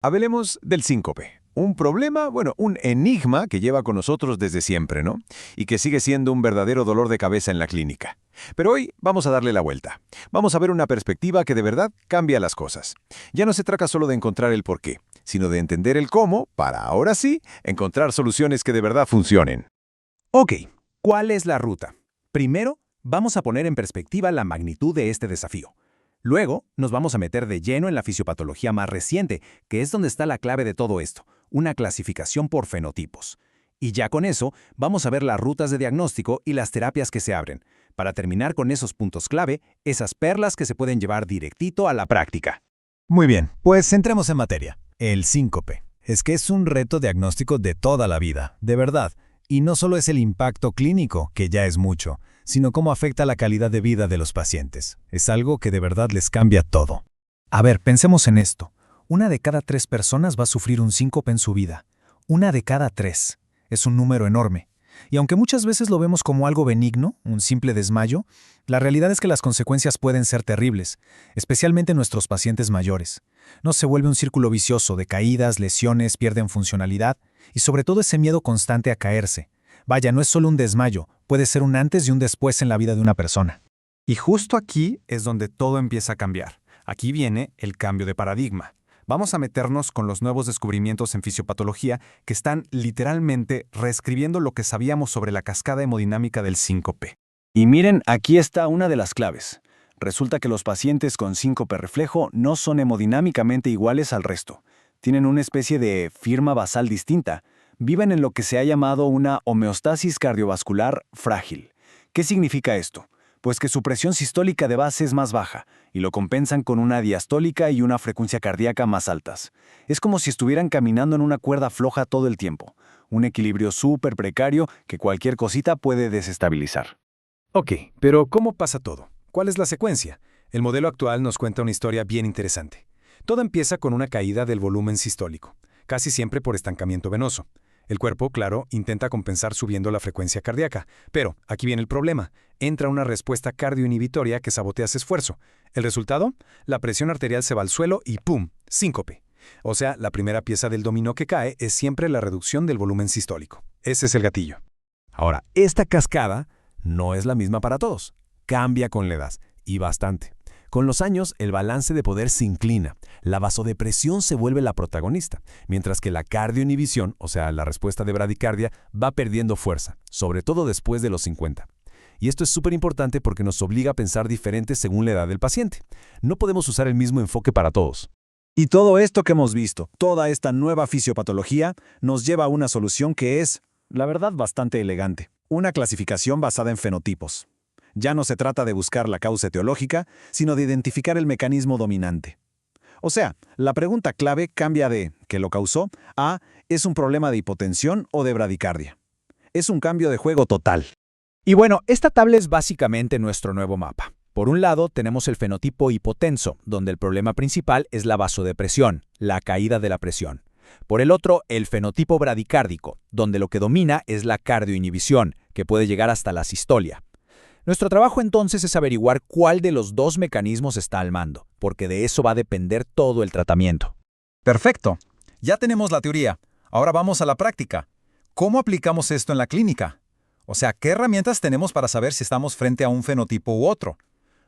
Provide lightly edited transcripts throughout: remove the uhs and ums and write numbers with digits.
Hablemos del síncope. Un problema, un enigma que lleva con nosotros desde siempre, ¿no? Y que sigue siendo un verdadero dolor de cabeza en la clínica. Pero hoy vamos a darle la vuelta. Vamos a ver una perspectiva que de verdad cambia las cosas. Ya no se trata solo de encontrar el porqué, sino de entender el cómo para, ahora sí, encontrar soluciones que de verdad funcionen. Ok, ¿cuál es la ruta? Primero, vamos a poner en perspectiva la magnitud de este desafío. Luego, nos vamos a meter de lleno en la fisiopatología más reciente, que es donde está la clave de todo esto, una clasificación por fenotipos. Y ya con eso, vamos a ver las rutas de diagnóstico y las terapias que se abren, para terminar con esos puntos clave, esas perlas que se pueden llevar directito a la práctica. Muy bien, pues entremos en materia. El síncope. Es que es un reto diagnóstico de toda la vida, de verdad. Y no solo es el impacto clínico, que ya es mucho, sino cómo afecta la calidad de vida de los pacientes. Es algo que de verdad les cambia todo. A ver, pensemos en esto. 1 de cada 3 personas va a sufrir un síncope en su vida. 1 de cada 3. Es un número enorme. Y aunque muchas veces lo vemos como algo benigno, un simple desmayo, la realidad es que las consecuencias pueden ser terribles, especialmente en nuestros pacientes mayores. No se vuelve un círculo vicioso de caídas, lesiones, pierden funcionalidad y sobre todo ese miedo constante a caerse. Vaya, no es solo un desmayo, puede ser un antes y un después en la vida de una persona. Y justo aquí es donde todo empieza a cambiar. Aquí viene el cambio de paradigma. Vamos a meternos con los nuevos descubrimientos en fisiopatología que están literalmente reescribiendo lo que sabíamos sobre la cascada hemodinámica del síncope. Y miren, aquí está una de las claves. Resulta que los pacientes con síncope reflejo no son hemodinámicamente iguales al resto. Tienen una especie de firma basal distinta. Viven en lo que se ha llamado una homeostasis cardiovascular frágil. ¿Qué significa esto? Pues que su presión sistólica de base es más baja, y lo compensan con una diastólica y una frecuencia cardíaca más altas. Es como si estuvieran caminando en una cuerda floja todo el tiempo, un equilibrio súper precario que cualquier cosita puede desestabilizar. Ok, pero ¿cómo pasa todo? ¿Cuál es la secuencia? El modelo actual nos cuenta una historia bien interesante. Todo empieza con una caída del volumen sistólico, casi siempre por estancamiento venoso. El cuerpo, claro, intenta compensar subiendo la frecuencia cardíaca, pero aquí viene el problema. Entra una respuesta cardioinhibitoria que sabotea ese esfuerzo. ¿El resultado? La presión arterial se va al suelo y ¡pum!, síncope. O sea, la primera pieza del dominó que cae es siempre la reducción del volumen sistólico. Ese es el gatillo. Ahora, esta cascada no es la misma para todos. Cambia con la edad, y bastante. Con los años, el balance de poder se inclina. La vasodepresión se vuelve la protagonista, mientras que la cardioinhibición, o sea, la respuesta de bradicardia, va perdiendo fuerza, sobre todo después de los 50. Y esto es súper importante porque nos obliga a pensar diferente según la edad del paciente. No podemos usar el mismo enfoque para todos. Y todo esto que hemos visto, toda esta nueva fisiopatología, nos lleva a una solución que es, la verdad, bastante elegante. Una clasificación basada en fenotipos. Ya no se trata de buscar la causa etiológica, sino de identificar el mecanismo dominante. O sea, la pregunta clave cambia de ¿qué lo causó? A ¿es un problema de hipotensión o de bradicardia? Es un cambio de juego total. Y bueno, esta tabla es básicamente nuestro nuevo mapa. Por un lado, tenemos el fenotipo hipotenso, donde el problema principal es la vasodepresión, la caída de la presión. Por el otro, el fenotipo bradicárdico, donde lo que domina es la cardioinhibición, que puede llegar hasta la sistolia. Nuestro trabajo entonces es averiguar cuál de los dos mecanismos está al mando, porque de eso va a depender todo el tratamiento. Perfecto. Ya tenemos la teoría. Ahora vamos a la práctica. ¿Cómo aplicamos esto en la clínica? O sea, ¿qué herramientas tenemos para saber si estamos frente a un fenotipo u otro?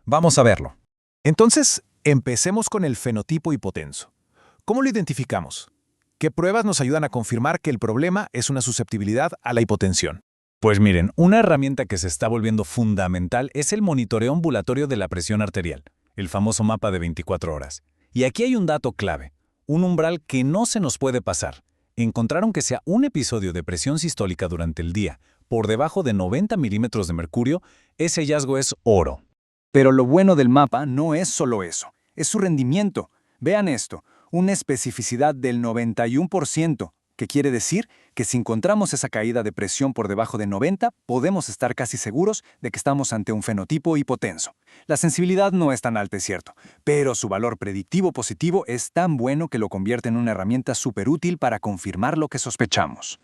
Vamos a verlo. Entonces, empecemos con el fenotipo hipotenso. ¿Cómo lo identificamos? ¿Qué pruebas nos ayudan a confirmar que el problema es una susceptibilidad a la hipotensión? Pues miren, una herramienta que se está volviendo fundamental es el monitoreo ambulatorio de la presión arterial, el famoso mapa de 24 horas. Y aquí hay un dato clave, un umbral que no se nos puede pasar. Encontraron que sea un episodio de presión sistólica durante el día por debajo de 90 milímetros de mercurio, ese hallazgo es oro. Pero lo bueno del mapa no es solo eso, es su rendimiento. Vean esto, una especificidad del 91%, que quiere decir que si encontramos esa caída de presión por debajo de 90, podemos estar casi seguros de que estamos ante un fenotipo hipotenso. La sensibilidad no es tan alta, es cierto, pero su valor predictivo positivo es tan bueno que lo convierte en una herramienta súper útil para confirmar lo que sospechamos.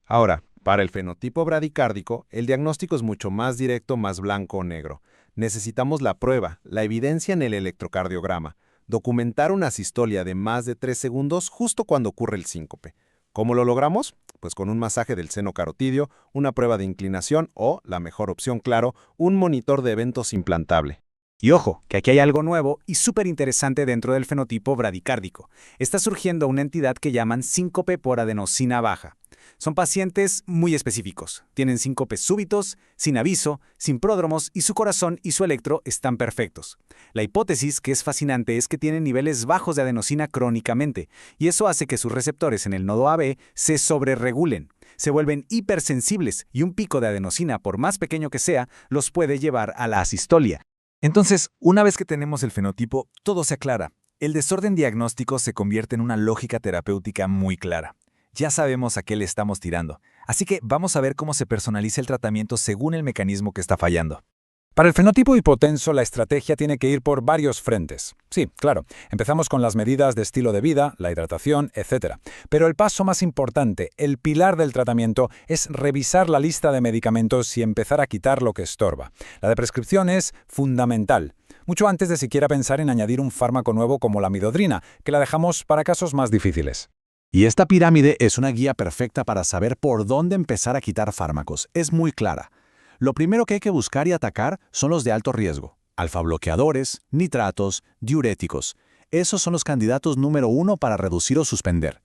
Ahora, para el fenotipo bradicárdico, el diagnóstico es mucho más directo, más blanco o negro. Necesitamos la prueba, la evidencia en el electrocardiograma. documentar una sistolia de más de 3 segundos justo cuando ocurre el síncope. ¿Cómo lo logramos? Pues con un masaje del seno carotidio, una prueba de inclinación o, la mejor opción, claro, un monitor de eventos implantable. Y ojo, que aquí hay algo nuevo y súper interesante dentro del fenotipo bradicárdico. Está surgiendo una entidad que llaman síncope por adenosina baja. Son pacientes muy específicos. Tienen síncopes súbitos, sin aviso, sin pródromos y su corazón y su electro están perfectos. La hipótesis, que es fascinante, es que tienen niveles bajos de adenosina crónicamente y eso hace que sus receptores en el nodo AB se sobreregulen. Se vuelven hipersensibles y un pico de adenosina, por más pequeño que sea, los puede llevar a la asistolia. Entonces, una vez que tenemos el fenotipo, todo se aclara. El desorden diagnóstico se convierte en una lógica terapéutica muy clara. Ya sabemos a qué le estamos tirando, así que vamos a ver cómo se personaliza el tratamiento según el mecanismo que está fallando. Para el fenotipo hipotenso, la estrategia tiene que ir por varios frentes. Sí, claro, empezamos con las medidas de estilo de vida, la hidratación, etc. Pero el paso más importante, el pilar del tratamiento, es revisar la lista de medicamentos y empezar a quitar lo que estorba. La de prescripción es fundamental, mucho antes de siquiera pensar en añadir un fármaco nuevo como la midodrina, que la dejamos para casos más difíciles. Y esta pirámide es una guía perfecta para saber por dónde empezar a quitar fármacos. Es muy clara. Lo primero que hay que buscar y atacar son los de alto riesgo. Alfa-bloqueadores, nitratos, diuréticos. Esos son los candidatos número 1 para reducir o suspender.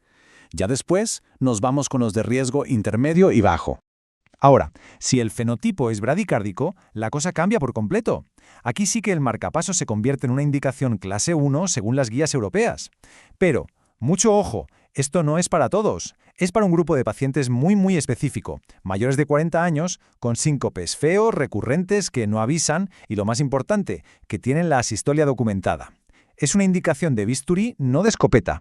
Ya después, nos vamos con los de riesgo intermedio y bajo. Ahora, si el fenotipo es bradicárdico, la cosa cambia por completo. Aquí sí que el marcapasos se convierte en una indicación clase 1 según las guías europeas. Pero, mucho ojo, esto no es para todos. Es para un grupo de pacientes muy específico, mayores de 40 años, con síncopes feos, recurrentes, que no avisan y, lo más importante, que tienen la asistolia documentada. Es una indicación de bisturí, no de escopeta.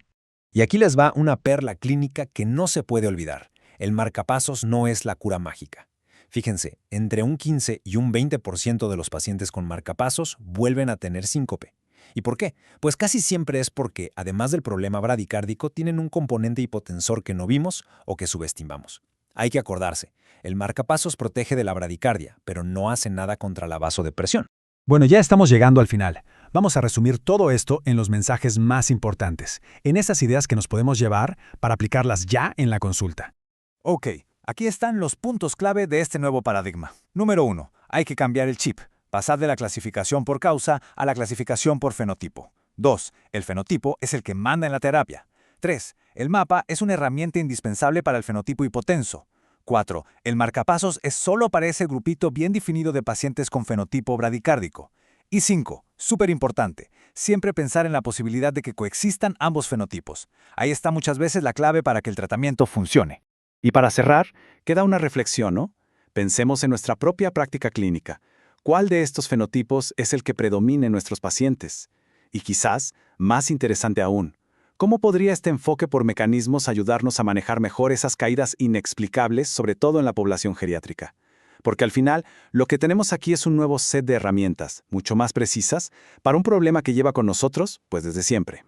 Y aquí les va una perla clínica que no se puede olvidar. El marcapasos no es la cura mágica. Fíjense, entre un 15 y un 20% de los pacientes con marcapasos vuelven a tener síncope. ¿Y por qué? Pues casi siempre es porque, además del problema bradicárdico, tienen un componente hipotensor que no vimos o que subestimamos. Hay que acordarse, el marcapasos protege de la bradicardia, pero no hace nada contra la vasodepresión. Bueno, ya estamos llegando al final. Vamos a resumir todo esto en los mensajes más importantes, en esas ideas que nos podemos llevar para aplicarlas ya en la consulta. Ok, aquí están los puntos clave de este nuevo paradigma. Número 1. Hay que cambiar el chip. Pasar de la clasificación por causa a la clasificación por fenotipo. 2. El fenotipo es el que manda en la terapia. 3. El mapa es una herramienta indispensable para el fenotipo hipotenso. 4. El marcapasos es solo para ese grupito bien definido de pacientes con fenotipo bradicárdico. Y 5. Súper importante, siempre pensar en la posibilidad de que coexistan ambos fenotipos. Ahí está muchas veces la clave para que el tratamiento funcione. Y para cerrar, queda una reflexión, ¿no? Pensemos en nuestra propia práctica clínica. ¿Cuál de estos fenotipos es el que predomina en nuestros pacientes? Y quizás, más interesante aún, ¿cómo podría este enfoque por mecanismos ayudarnos a manejar mejor esas caídas inexplicables, sobre todo en la población geriátrica? Porque al final, lo que tenemos aquí es un nuevo set de herramientas, mucho más precisas, para un problema que lleva con nosotros, pues desde siempre.